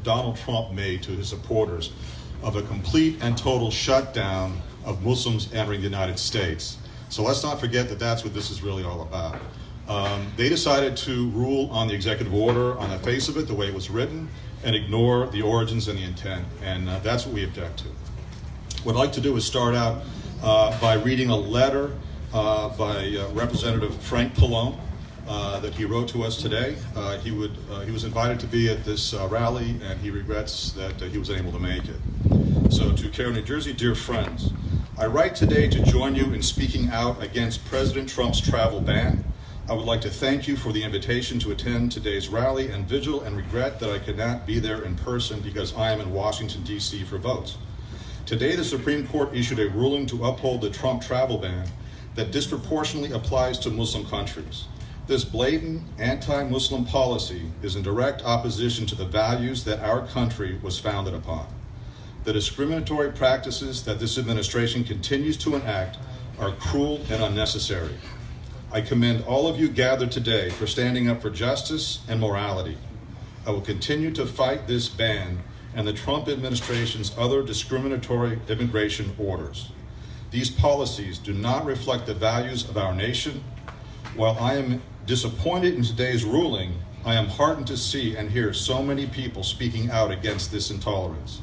Donald Trump made to his supporters of a complete and total shutdown of Muslims entering the United States. So let's not forget that that's what this is really all about. They decided to rule on the executive order on the face of it, the way it was written, and ignore the origins and the intent, and that's what we object to. What I'd like to do is start out by reading a letter by Representative Frank Pallone that he wrote to us today. He was invited to be at this rally, and he regrets that he was unable to make it. So to Cairo, New Jersey, dear friends, I write today to join you in speaking out against President Trump's travel ban. I would like to thank you for the invitation to attend today's rally and vigil, and regret that I could not be there in person because I am in Washington, D.C. for votes. Today, the Supreme Court issued a ruling to uphold the Trump travel ban that disproportionately applies to Muslim countries. This blatant anti-Muslim policy is in direct opposition to the values that our country was founded upon. The discriminatory practices that this administration continues to enact are cruel and unnecessary. I commend all of you gathered today for standing up for justice and morality. I will continue to fight this ban and the Trump administration's other discriminatory immigration orders. These policies do not reflect the values of our nation. While I am disappointed in today's ruling, I am heartened to see and hear so many people speaking out against this intolerance.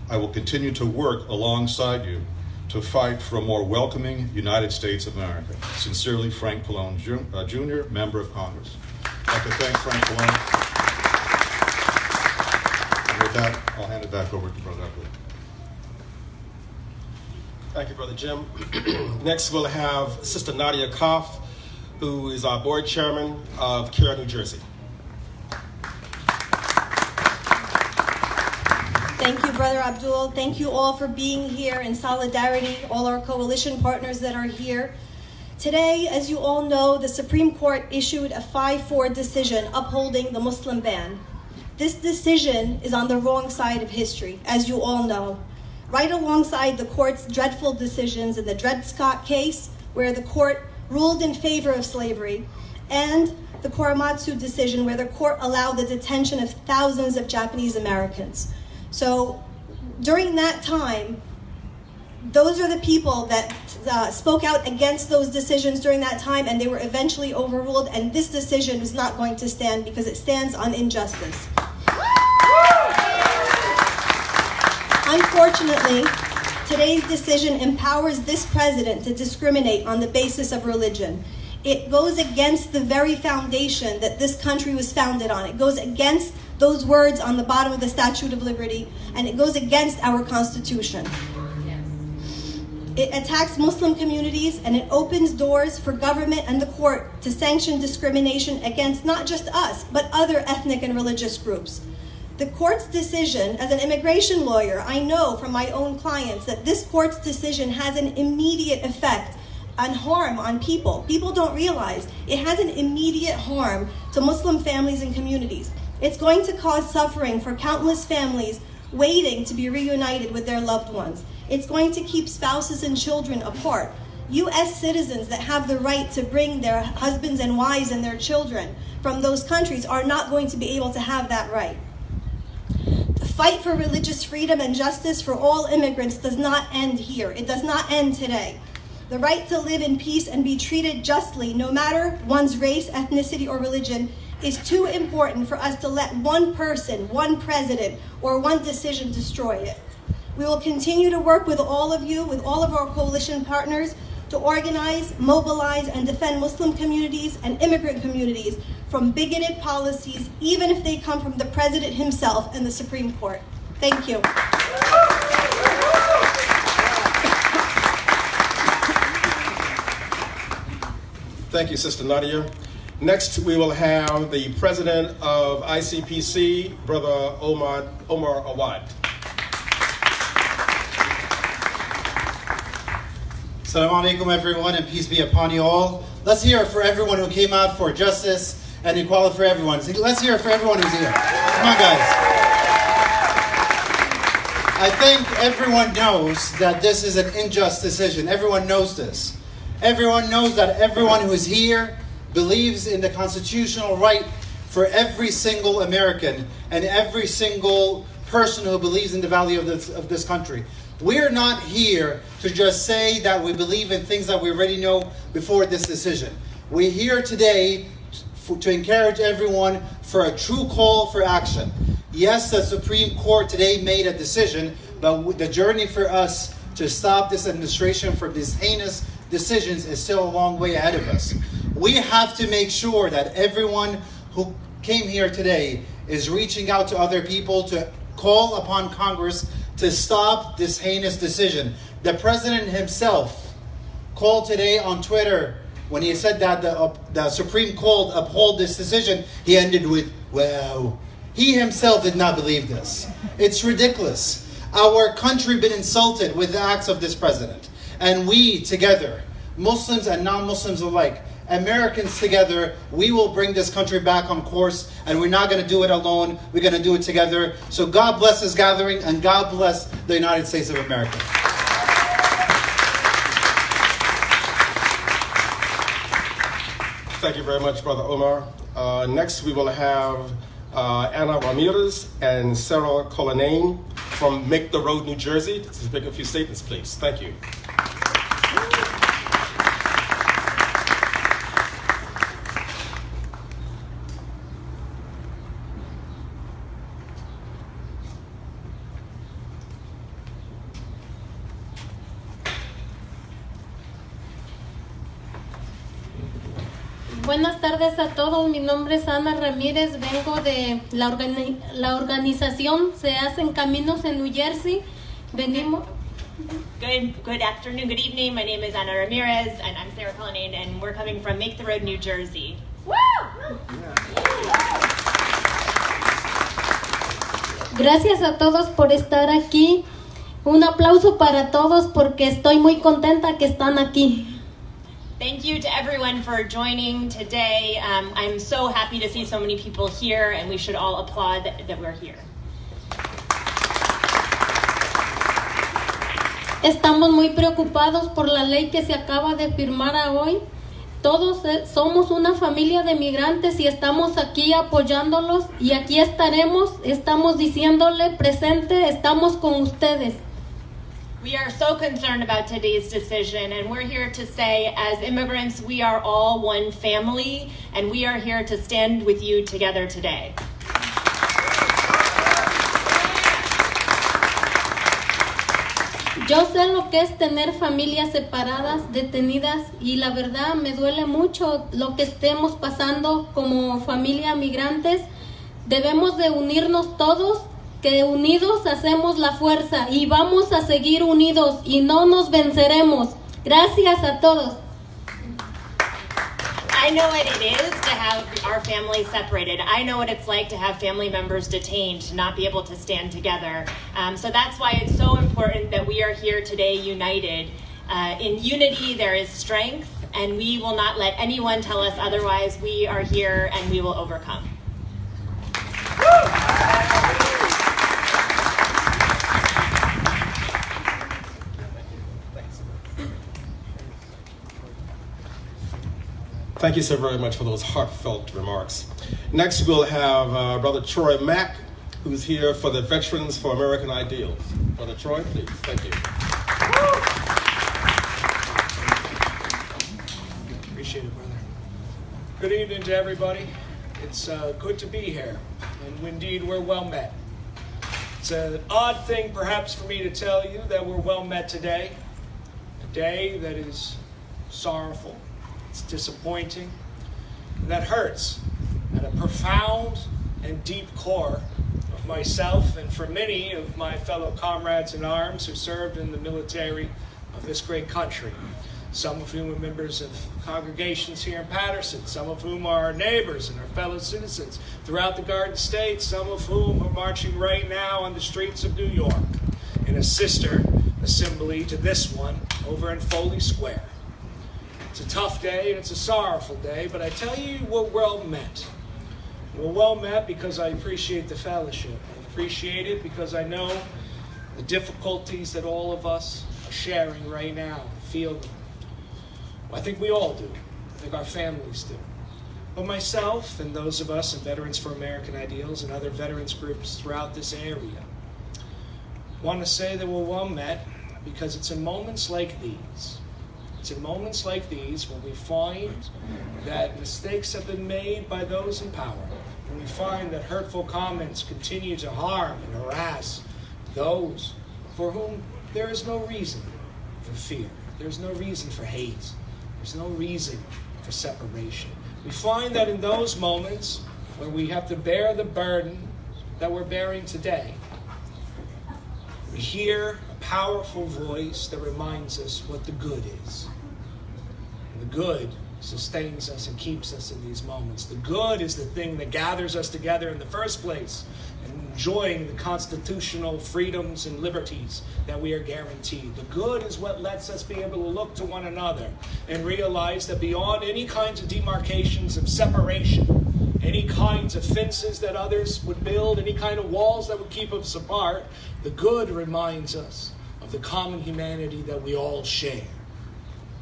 I will continue to work alongside you to fight for a more welcoming United States of America. Sincerely, Frank Pallone, Jr., Member of Congress. I'd like to thank Frank Pallone. And with that, I'll hand it back over to Brother Upholding. Thank you, Brother Jim. Next, we'll have Sister Nadia Koff, who is our board chairman of Cairo, New Jersey. Thank you, Brother Abdul. Thank you all for being here in solidarity, all our coalition partners that are here. Today, as you all know, the Supreme Court issued a 5-4 decision upholding the Muslim ban. This decision is on the wrong side of history, as you all know. Right alongside the court's dreadful decisions in the Dred Scott case, where the court ruled in favor of slavery, and the Korematsu decision, where the court allowed the detention of thousands of Japanese Americans. So during that time, those are the people that spoke out against those decisions during that time, and they were eventually overruled, and this decision is not going to stand because it stands on injustice. Unfortunately, today's decision empowers this president to discriminate on the basis of religion. It goes against the very foundation that this country was founded on. It goes against those words on the bottom of the Statute of Liberty, and it goes against our Constitution. It attacks Muslim communities, and it opens doors for government and the court to sanction discrimination against not just us, but other ethnic and religious groups. The court's decision, as an immigration lawyer, I know from my own clients that this court's decision has an immediate effect and harm on people. People don't realize it has an immediate harm to Muslim families and communities. It's going to cause suffering for countless families waiting to be reunited with their loved ones. It's going to keep spouses and children apart. U.S. citizens that have the right to bring their husbands and wives and their children from those countries are not going to be able to have that right. The fight for religious freedom and justice for all immigrants does not end here. It does not end today. The right to live in peace and be treated justly, no matter one's race, ethnicity, or religion, is too important for us to let one person, one president, or one decision destroy it. We will continue to work with all of you, with all of our coalition partners, to organize, mobilize, and defend Muslim communities and immigrant communities from bigoted policies, even if they come from the president himself and the Supreme Court. Thank you. Thank you, Sister Nadia. Next, we will have the president of ICPC, Brother Omar Awad. Assalamu alaikum, everyone, and peace be upon you all. Let's hear it for everyone who came out for justice and equality for everyone. Let's hear it for everyone who's here. Come on, guys. I think everyone knows that this is an unjust decision. Everyone knows this. Everyone knows that everyone who is here believes in the constitutional right for every single American and every single person who believes in the value of this country. We're not here to just say that we believe in things that we already know before this decision. We're here today to encourage everyone for a true call for action. Yes, the Supreme Court today made a decision, but the journey for us to stop this administration from these heinous decisions is still a long way ahead of us. We have to make sure that everyone who came here today is reaching out to other people to call upon Congress to stop this heinous decision. The president himself called today on Twitter when he said that the Supreme Court uphold this decision. He ended with, well, he himself did not believe this. It's ridiculous. Our country been insulted with the acts of this president. And we together, Muslims and non-Muslims alike, Americans together, we will bring this country back on course, and we're not going to do it alone. We're going to do it together. So God bless this gathering, and God bless the United States of America. Thank you very much, Brother Omar. Next, we will have Anna Ramirez and Sarah Colonnane from Make the Road, New Jersey. To make a few statements, please. Thank you. Buenas tardes a todos, mi nombre es Ana Ramírez, vengo de la organización Se Hacen Caminos en New Jersey. Venimos. Good afternoon, good evening. My name is Ana Ramirez, and I'm Sarah Cullinane, and we're coming from Make the Road, New Jersey. Woo! Gracias a todos por estar aquí. Un aplauso para todos porque estoy muy contenta que están aquí. Thank you to everyone for joining today. I'm so happy to see so many people here, and we should all applaud that we're here. Estamos muy preocupados por la ley que se acaba de firmar hoy. Todos somos una familia de migrantes y estamos aquí apoyándolos y aquí estaremos, estamos diciéndole presente, estamos con ustedes. We are so concerned about today's decision, and we're here to say, as immigrants, we are all one family, and we are here to stand with you together today. Yo sé lo que es tener familias separadas, detenidas, y la verdad me duele mucho lo que estemos pasando como familia migrantes. Debemos de unirnos todos, que unidos hacemos la fuerza y vamos a seguir unidos y no nos venceremos. Gracias a todos. I know what it is to have our families separated. I know what it's like to have family members detained, to not be able to stand together. So that's why it's so important that we are here today united. In unity, there is strength, and we will not let anyone tell us otherwise. We are here, and we will overcome. Thank you so very much for those heartfelt remarks. Next, we'll have Brother Troy Mack, who's here for the Veterans for American Ideals. Brother Troy, please. Thank you. Appreciate it, brother. Good evening to everybody. It's good to be here, and indeed we're well met. It's an odd thing perhaps for me to tell you that we're well met today. A day that is sorrowful, it's disappointing, that hurts at a profound and deep core of myself and for many of my fellow comrades in arms who served in the military of this great country. Some of whom are members of congregations here in Paterson, some of whom are our neighbors and our fellow citizens throughout the Garden State, some of whom are marching right now on the streets of New York in a sister assembly to this one over in Foley Square. It's a tough day and it's a sorrowful day, but I tell you, we're well met. We're well met because I appreciate the fellowship. I appreciate it because I know the difficulties that all of us are sharing right now, feel them. I think we all do. I think our families do. But myself and those of us in Veterans for American Ideals and other veterans groups throughout this area want to say that we're well met, because it's in moments like these. It's in moments like these when we find that mistakes have been made by those in power, when we find that hurtful comments continue to harm and harass those for whom there is no reason for fear. There's no reason for hate. There's no reason for separation. We find that in those moments where we have to bear the burden that we're bearing today, we hear a powerful voice that reminds us what the good is. And the good sustains us and keeps us in these moments. The good is the thing that gathers us together in the first place, and enjoying the constitutional freedoms and liberties that we are guaranteed. The good is what lets us be able to look to one another and realize that beyond any kinds of demarcations of separation, any kinds of fences that others would build, any kind of walls that would keep us apart, the good reminds us of the common humanity that we all share.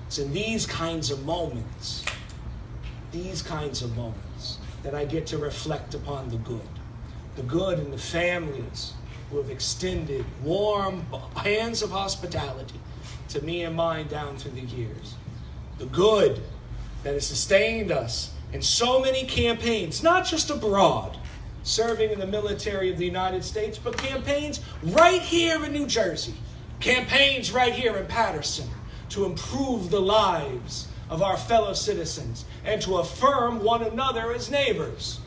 It's in these kinds of moments, that I get to reflect upon the good. The good in the families who have extended warm hands of hospitality to me and mine down through the years. The good that has sustained us in so many campaigns, not just abroad, serving in the military of the United States, but campaigns right here in New Jersey, campaigns right here in Paterson, to improve the lives of our fellow citizens and to affirm one another as neighbors.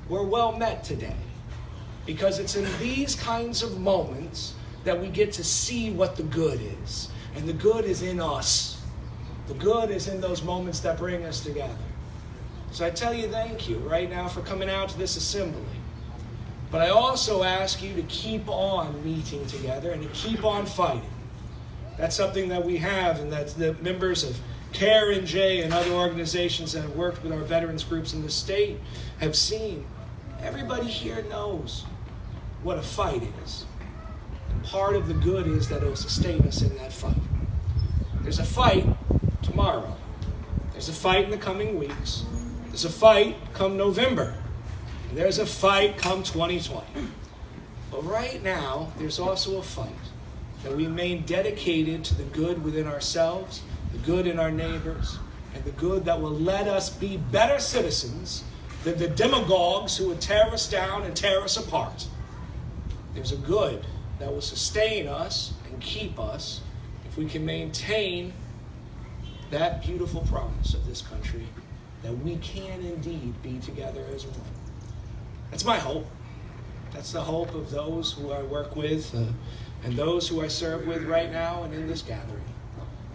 We're well met today, because it's in these kinds of moments that we get to see what the good is. And the good is in us. The good is in those moments that bring us together. So I tell you thank you right now for coming out to this assembly. But I also ask you to keep on meeting together and to keep on fighting. That's something that we have, and that the members of CARE and J and other organizations that have worked with our veterans groups in the state have seen. Everybody here knows what a fight is. And part of the good is that it will sustain us in that fight. There's a fight tomorrow. There's a fight in the coming weeks. There's a fight come November. And there's a fight come 2020. But right now, there's also a fight that we remain dedicated to the good within ourselves, the good in our neighbors, and the good that will let us be better citizens than the demagogues who would tear us down and tear us apart. There's a good that will sustain us and keep us if we can maintain that beautiful promise of this country, that we can indeed be together as one. That's my hope. That's the hope of those who I work with and those who I serve with right now and in this gathering.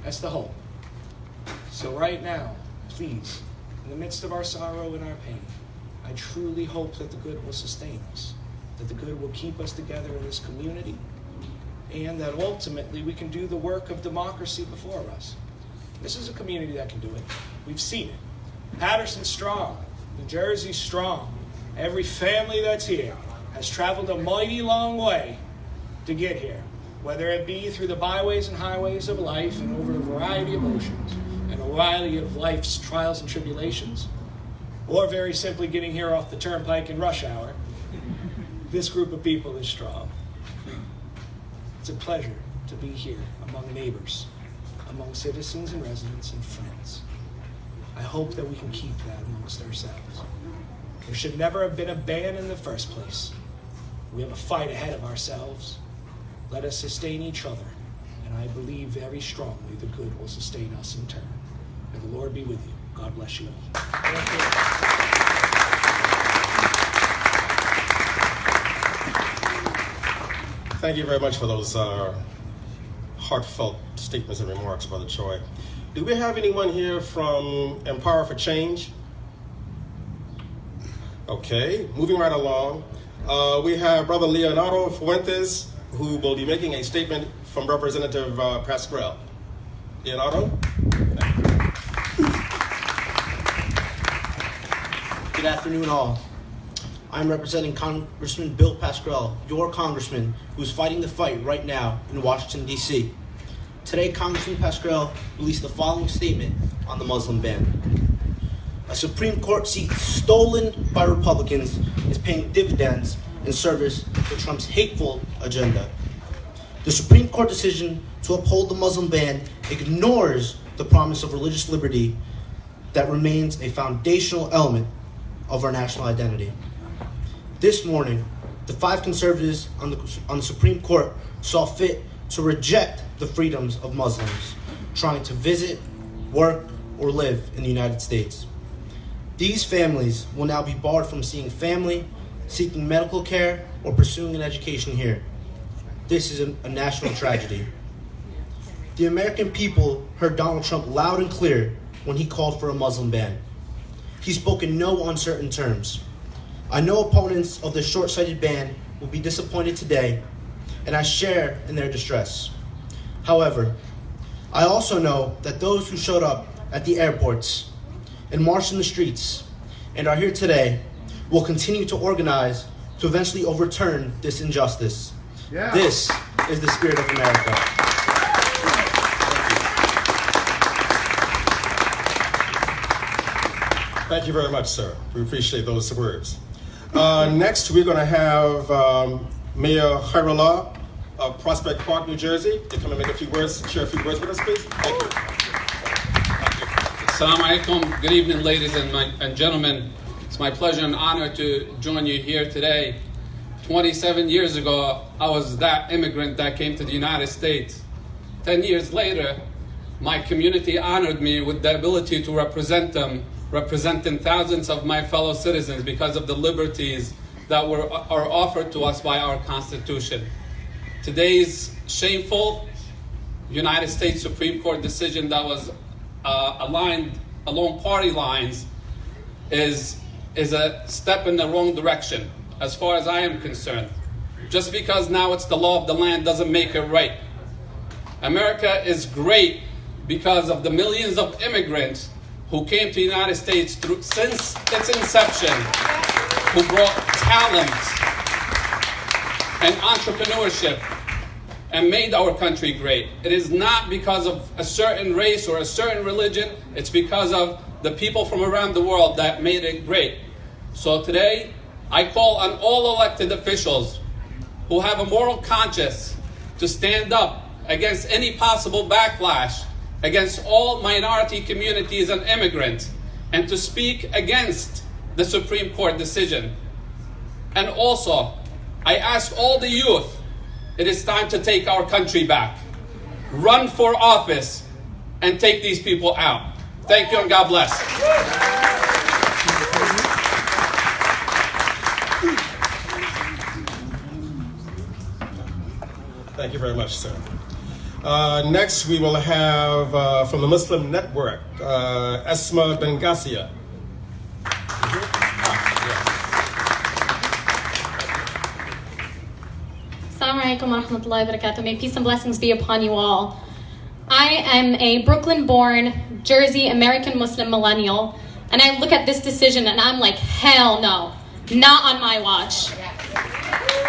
That's the hope. So right now, please, in the midst of our sorrow and our pain, I truly hope that the good will sustain us, that the good will keep us together in this community, and that ultimately we can do the work of democracy before us. This is a community that can do it. We've seen it. Paterson's strong. New Jersey's strong. Every family that's here has traveled a mighty long way to get here, whether it be through the byways and highways of life and over a variety of oceans and a variety of life's trials and tribulations, or very simply getting here off the turnpike in rush hour. This group of people is strong. It's a pleasure to be here among neighbors, among citizens and residents and friends. I hope that we can keep that amongst ourselves. There should never have been a ban in the first place. We have a fight ahead of ourselves. Let us sustain each other, and I believe very strongly the good will sustain us in turn. May the Lord be with you. God bless you all. Thank you very much for those heartfelt statements and remarks, Brother Choi. Do we have anyone here from Empower for Change? Okay, moving right along. We have Brother Leonardo Fuentes, who will be making a statement from Representative Pasquale. Leonardo? Good afternoon, all. I'm representing Congressman Bill Pasquale, your congressman, who's fighting the fight right now in Washington, D.C. Today, Congressman Pasquale released the following statement on the Muslim ban. a Supreme Court seat stolen by Republicans is paying dividends in service to Trump's hateful agenda. The Supreme Court decision to uphold the Muslim ban ignores the promise of religious liberty that remains a foundational element of our national identity. This morning, the 5 conservatives on the Supreme Court saw fit to reject the freedoms of Muslims trying to visit, work, or live in the United States. These families will now be barred from seeing family, seeking medical care, or pursuing an education here. This is a national tragedy. The American people heard Donald Trump loud and clear when he called for a Muslim ban. He spoke in no uncertain terms. I know opponents of the short-sighted ban will be disappointed today, and I share in their distress. However, I also know that those who showed up at the airports and marched in the streets and are here today will continue to organize to eventually overturn this injustice. Yeah. This is the spirit of America. Thank you very much, sir. We appreciate those words. Next, we're going to have Mayor Khairullah of Prospect Park, New Jersey, to come and make a few words, share a few words with us, please. Thank you. Assalamu alaikum. Good evening, ladies and gentlemen. It's my pleasure and honor to join you here today. 27 years ago, I was that immigrant that came to the United States. 10 years later, my community honored me with the ability to represent them, representing thousands of my fellow citizens because of the liberties that are offered to us by our Constitution. Today's shameful United States Supreme Court decision that was aligned along party lines is a step in the wrong direction, as far as I am concerned. Just because now it's the law of the land doesn't make it right. America is great because of the millions of immigrants who came to the United States since its inception, who brought talent and entrepreneurship and made our country great. It is not because of a certain race or a certain religion. It's because of the people from around the world that made it great. So today, I call on all elected officials who have a moral conscience to stand up against any possible backlash against all minority communities and immigrants, and to speak against the Supreme Court decision. And also, I ask all the youth, it is time to take our country back. Run for office and take these people out. Thank you and God bless. Thank you very much, sir. Next, we will have from the Muslim Network, Esma Benghazi. Assalamu alaikum wa rahmatullahi wa barakatuh. May peace and blessings be upon you all. I am a Brooklyn-born, Jersey American Muslim millennial, and I look at this decision and I'm like, hell no, not on my watch.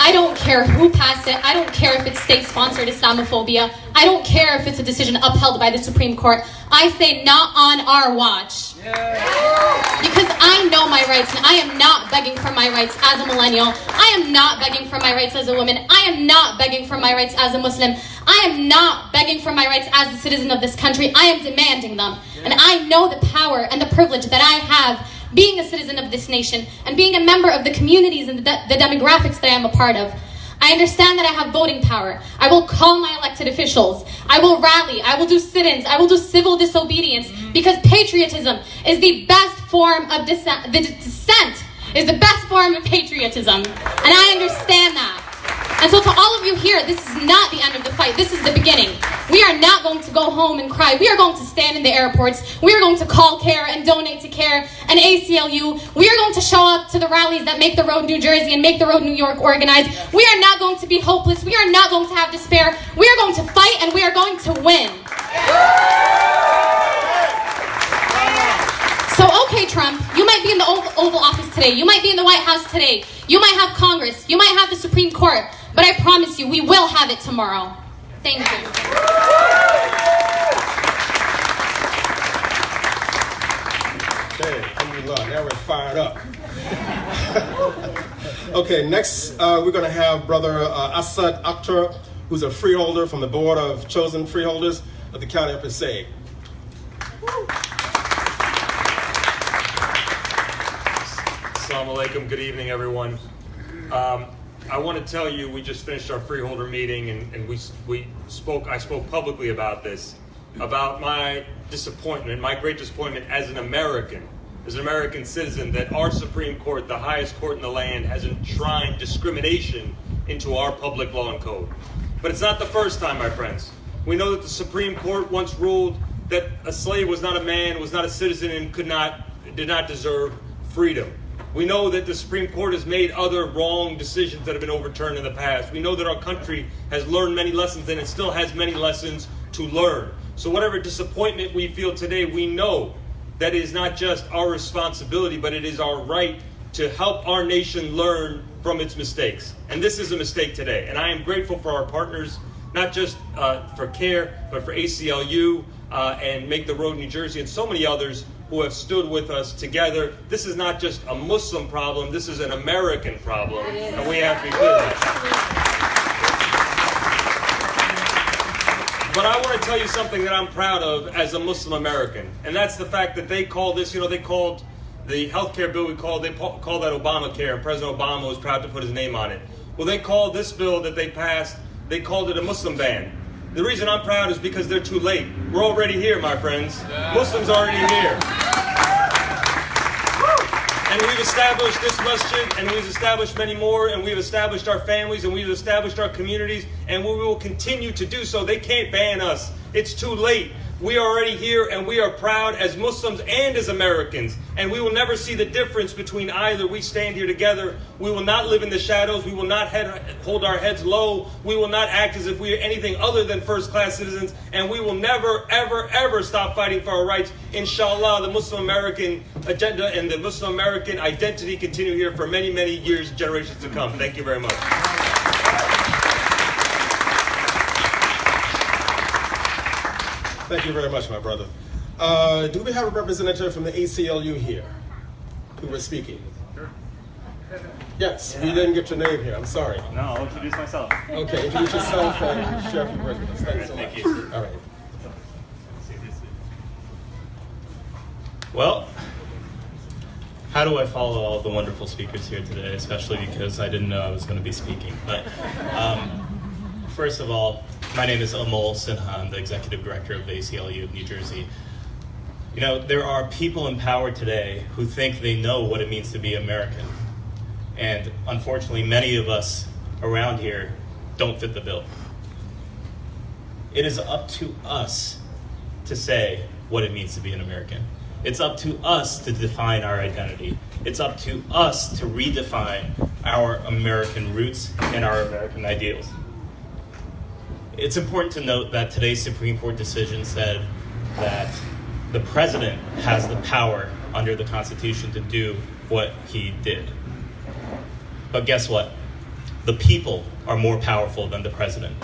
I don't care who passed it. I don't care if it's state-sponsored Islamophobia. I don't care if it's a decision upheld by the Supreme Court. I say not on our watch. Because I know my rights, and I am not begging for my rights as a millennial. I am not begging for my rights as a woman. I am not begging for my rights as a Muslim. I am not begging for my rights as a citizen of this country. I am demanding them. And I know the power and the privilege that I have being a citizen of this nation and being a member of the communities and the demographics that I am a part of. I understand that I have voting power. I will call my elected officials. I will rally. I will do sit-ins. I will do civil disobedience, because patriotism is the best form of dissent. The dissent is the best form of patriotism. And I understand that. And so to all of you here, this is not the end of the fight. This is the beginning. We are not going to go home and cry. We are going to stand in the airports. We are going to call CARE and donate to CARE and ACLU. We are going to show up to the rallies that make the road New Jersey and make the road New York organized. We are not going to be hopeless. We are not going to have despair. We are going to fight, and we are going to win. So, okay, Trump, you might be in the Oval Office today. You might be in the White House today. You might have Congress. You might have the Supreme Court. But I promise you, we will have it tomorrow. Thank you. Okay, alhamdulillah, now we're fired up. Okay, next we're going to have Brother Asad Akhtar, who's a freeholder from the Board of Chosen Freeholders of the County of Passaic. Assalamu alaikum, good evening everyone. I want to tell you, we just finished our freeholder meeting and I spoke publicly about this, about my disappointment, my great disappointment as an American citizen, that our Supreme Court, the highest court in the land, has enshrined discrimination into our public law and code. But it's not the first time, my friends. We know that the Supreme Court once ruled that a slave was not a man, was not a citizen, and did not deserve freedom. We know that the Supreme Court has made other wrong decisions that have been overturned in the past. We know that our country has learned many lessons, and it still has many lessons to learn. So whatever disappointment we feel today, we know that it is not just our responsibility, but it is our right to help our nation learn from its mistakes. And this is a mistake today. And I am grateful for our partners, not just for CARE, but for ACLU and Make the Road New Jersey, and so many others who have stood with us together. This is not just a Muslim problem, this is an American problem, and we have to be clear about that. But I want to tell you something that I'm proud of as a Muslim American, and that's the fact that they call this, they called the health care bill, they call that Obamacare, and President Obama was proud to put his name on it. Well, they called this bill that they passed, they called it a Muslim ban. The reason I'm proud is because they're too late. We're already here, my friends. Muslims are already here. And we've established this masjid, and we've established many more, and we've established our families, and we've established our communities, and we will continue to do so. They can't ban us. It's too late. We are already here, and we are proud as Muslims and as Americans. And we will never see the difference between either. We stand here together. We will not live in the shadows. We will not hold our heads low. We will not act as if we are anything other than first-class citizens. And we will never, ever, ever stop fighting for our rights. Inshallah, the Muslim American agenda and the Muslim American identity continue here for many, many years, generations to come. Thank you very much. Thank you very much, my brother. Do we have a representative from the ACLU here who was speaking? Sure. Yes, we didn't get your name here. I'm sorry. No, I'll introduce myself. Okay, introduce yourself and share a few words with us. Thanks so much. Thank you. All right. Well, how do I follow all the wonderful speakers here today, especially because I didn't know I was going to be speaking. But first of all, my name is Amol Sinha. I'm the Executive Director of the ACLU of New Jersey. There are people in power today who think they know what it means to be American. And unfortunately, many of us around here don't fit the bill. It is up to us to say what it means to be an American. It's up to us to define our identity. It's up to us to redefine our American roots and our American ideals. It's important to note that today's Supreme Court decision said that the president has the power under the Constitution to do what he did. But guess what? The people are more powerful than the president.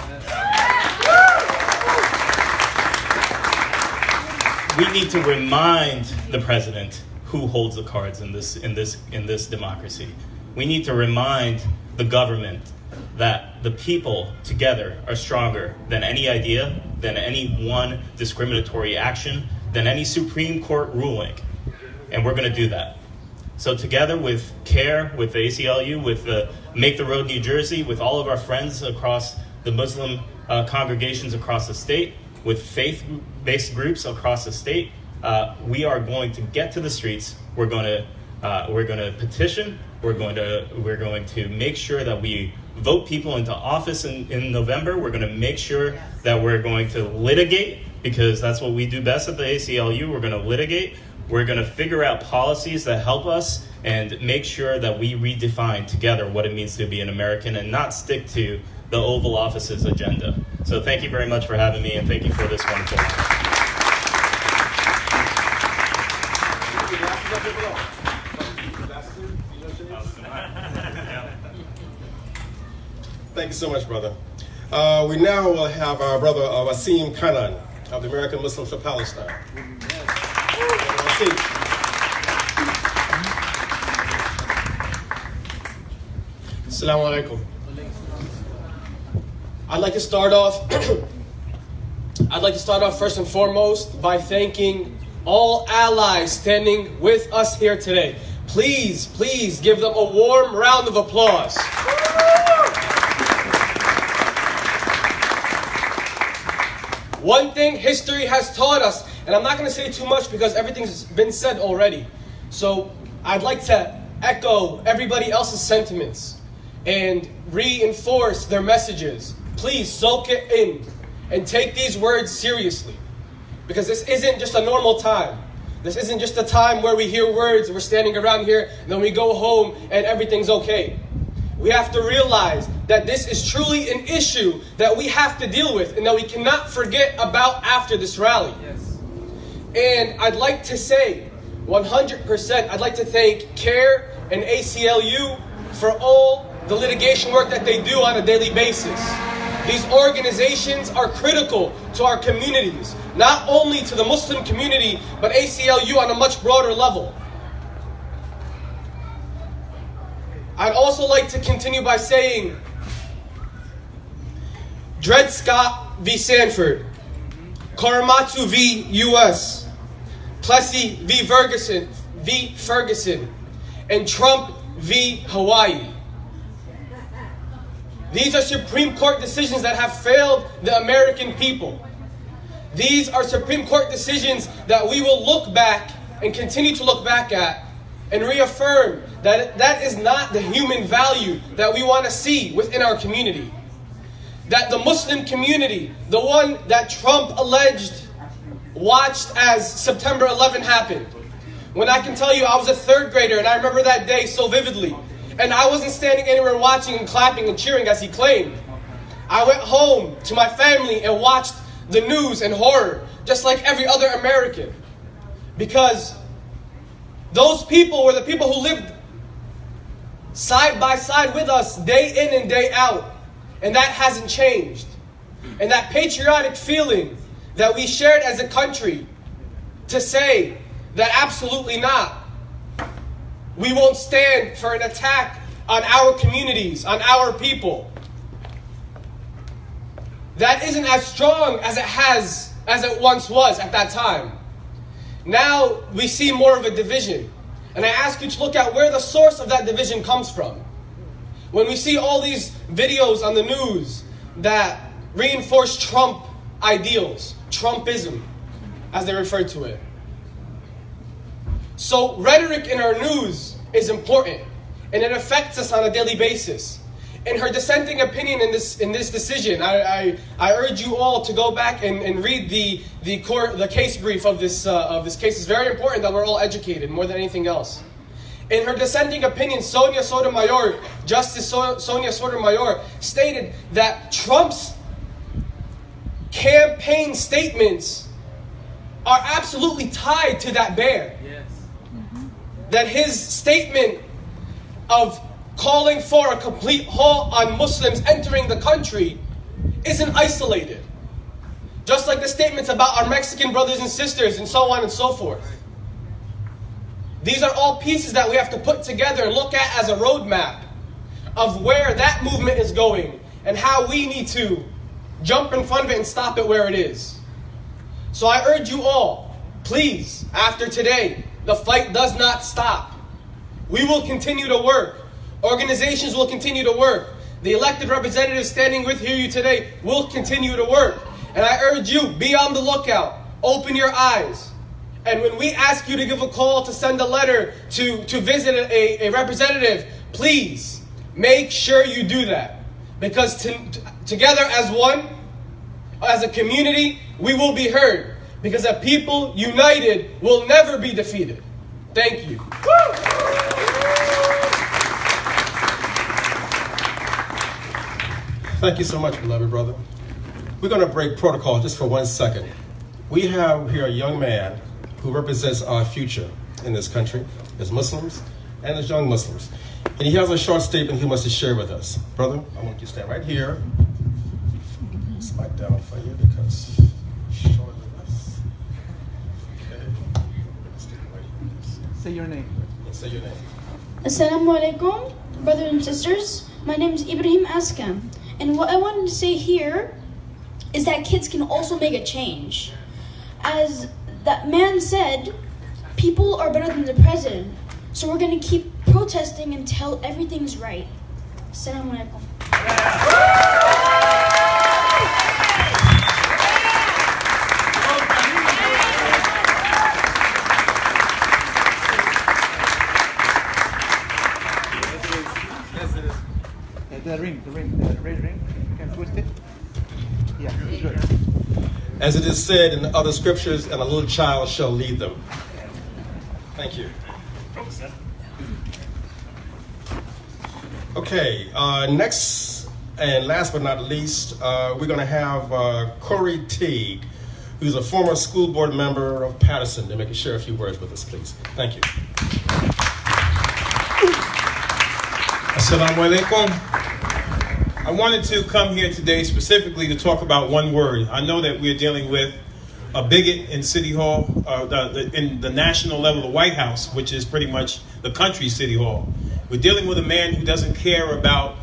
We need to remind the president who holds the cards in this democracy. We need to remind the government that the people together are stronger than any idea, than any one discriminatory action, than any Supreme Court ruling. And we're going to do that. So together with CARE, with the ACLU, with Make the Road New Jersey, with all of our friends across the Muslim congregations across the state, with faith-based groups across the state, we are going to get to the streets. We're going to petition. We're going to make sure that we vote people into office in November. We're going to make sure that we're going to litigate, because that's what we do best at the ACLU. We're going to litigate. We're going to figure out policies that help us and make sure that we redefine together what it means to be an American and not stick to the Oval Office's agenda. So thank you very much for having me, and thank you for this wonderful Thank you so much, brother. We now will have our brother Wasim Kanan of the American Muslims for Palestine. Wasim. Assalamu alaikum. I'd like to start off first and foremost by thanking all allies standing with us here today. Please, please give them a warm round of applause. One thing history has taught us, and I'm not going to say too much because everything's been said already. So I'd like to echo everybody else's sentiments and reinforce their messages. Please soak it in and take these words seriously, because this isn't just a normal time. This isn't just a time where we hear words, we're standing around here, and then we go home and everything's okay. We have to realize that this is truly an issue that we have to deal with and that we cannot forget about after this rally. Yes. And I'd like to say, 100%, I'd like to thank CARE and ACLU for all the litigation work that they do on a daily basis. These organizations are critical to our communities, not only to the Muslim community, but ACLU on a much broader level. I'd also like to continue by saying, Dred Scott v. Sanford, Korematsu v. U.S., Plessy v. Ferguson, and Trump v. Hawaii. These are Supreme Court decisions that have failed the American people. These are Supreme Court decisions that we will look back and continue to look back at and reaffirm that that is not the human value that we want to see within our community. That the Muslim community, the one that Trump alleged watched as September 11 happened. When I can tell you I was a third grader and I remember that day so vividly. And I wasn't standing anywhere watching and clapping and cheering as he claimed. I went home to my family and watched the news and horror, just like every other American. Because those people were the people who lived side by side with us day in and day out. And that hasn't changed. And that patriotic feeling that we shared as a country to say that absolutely not. We won't stand for an attack on our communities, on our people. That isn't as strong as it once was at that time. Now we see more of a division. And I ask you to look at where the source of that division comes from. When we see all these videos on the news that reinforce Trump ideals, Trumpism, as they refer to it. So rhetoric in our news is important, and it affects us on a daily basis. In her dissenting opinion in this decision, I urge you all to go back and read the case brief of this case. It's very important that we're all educated more than anything else. In her dissenting opinion, Justice Sonia Sotomayor stated that Trump's campaign statements are absolutely tied to that ban. Yes. That his statement of calling for a complete halt on Muslims entering the country isn't isolated. Just like the statements about our Mexican brothers and sisters and so on and so forth. These are all pieces that we have to put together and look at as a roadmap of where that movement is going and how we need to jump in front of it and stop it where it is. So I urge you all, please, after today, the fight does not stop. We will continue to work. Organizations will continue to work. The elected representatives standing with you today will continue to work. And I urge you, be on the lookout. Open your eyes. And when we ask you to give a call, to send a letter, to visit a representative, please make sure you do that. Because together as one, as a community, we will be heard. Because a people united will never be defeated. Thank you. Thank you so much, beloved brother. We're going to break protocol just for 1 second. We have here a young man who represents our future in this country as Muslims and as young Muslims. And he has a short statement he wants to share with us. Brother, I want you to stand right here. This mic down for you because shorter than this. Okay. Say your name. Say your name. Assalamu alaikum, brothers and sisters. My name is Ibrahim Askam, and what I wanted to say here is that kids can also make a change. As that man said, people are better than the president, so we're going to keep protesting until everything's right. Assalamu alaikum. The ring, the red ring. You can twist it. Yeah, good. As it is said in other scriptures, and a little child shall lead them. Thank you. Okay, next and last but not least, we're going to have Corey Teague, who's a former school board member of Paterson, to share a few words with us, please. Thank you. Assalamu alaikum. I wanted to come here today specifically to talk about one word. I know that we're dealing with a bigot in City Hall, in the national level, the White House, which is pretty much the country's City Hall. We're dealing with a man who doesn't care about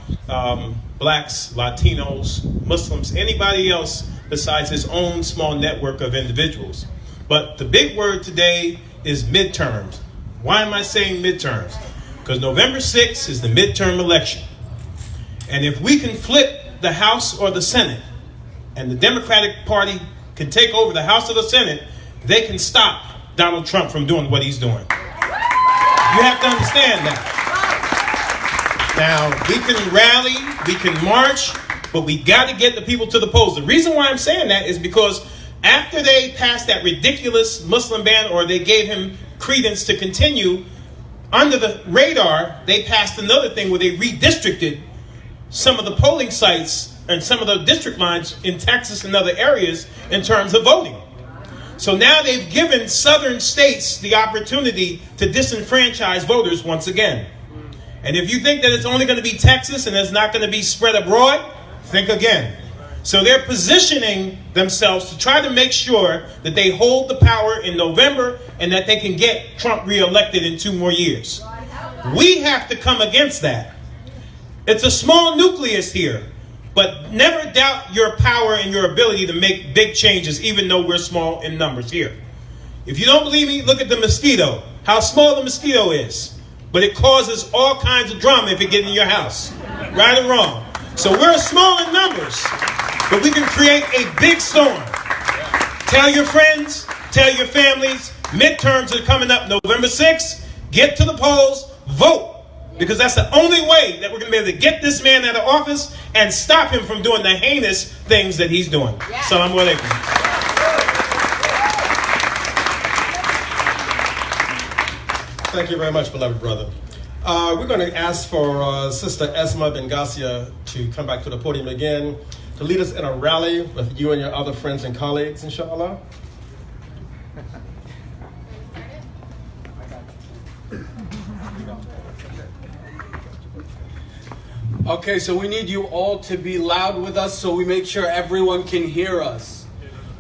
blacks, Latinos, Muslims, anybody else besides his own small network of individuals. But the big word today is midterms. Why am I saying midterms? Because November 6th is the midterm election. And if we can flip the House or the Senate, and the Democratic Party can take over the House or the Senate, they can stop Donald Trump from doing what he's doing. You have to understand that. Now, we can rally, we can march, but we got to get the people to the polls. The reason why I'm saying that is because after they passed that ridiculous Muslim ban, or they gave him credence to continue, under the radar, they passed another thing where they redistricted some of the polling sites and some of the district lines in Texas and other areas in terms of voting. So now they've given southern states the opportunity to disenfranchise voters once again. And if you think that it's only going to be Texas and it's not going to be spread abroad, think again. So they're positioning themselves to try to make sure that they hold the power in November and that they can get Trump reelected in 2 more years. We have to come against that. It's a small nucleus here, but never doubt your power and your ability to make big changes, even though we're small in numbers here. If you don't believe me, look at the mosquito, how small the mosquito is. But it causes all kinds of drama if it gets in your house, right or wrong. So we're small in numbers, but we can create a big storm. Tell your friends, tell your families, midterms are coming up November 6th. Get to the polls, vote. Because that's the only way that we're going to be able to get this man out of office and stop him from doing the heinous things that he's doing. Assalamu alaikum. Thank you very much, beloved brother. We're going to ask for Sister Esma Bengasia to come back to the podium again to lead us in a rally with you and your other friends and colleagues, inshallah. Okay, so we need you all to be loud with us so we make sure everyone can hear us.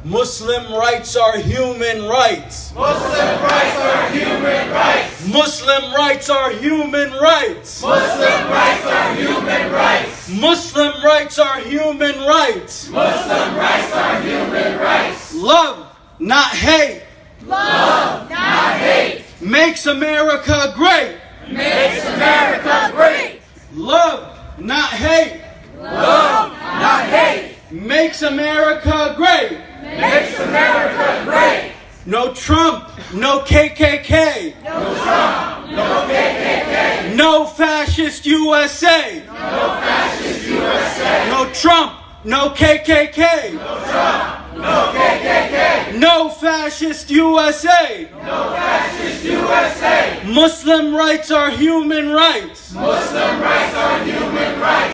Muslim rights are human rights. Muslim rights are human rights. Muslim rights are human rights. Muslim rights are human rights. Muslim rights are human rights. Muslim rights are human rights. Love, not hate. Love, not hate. Makes America great. Makes America great. Love, not hate. Love, not hate. Makes America great. Makes America great. No Trump, no KKK. No Trump, no KKK. No fascist USA. No fascist USA. No Trump, no KKK. No Trump, no KKK. No fascist USA. No fascist USA. Muslim rights are human rights. Muslim rights are human rights.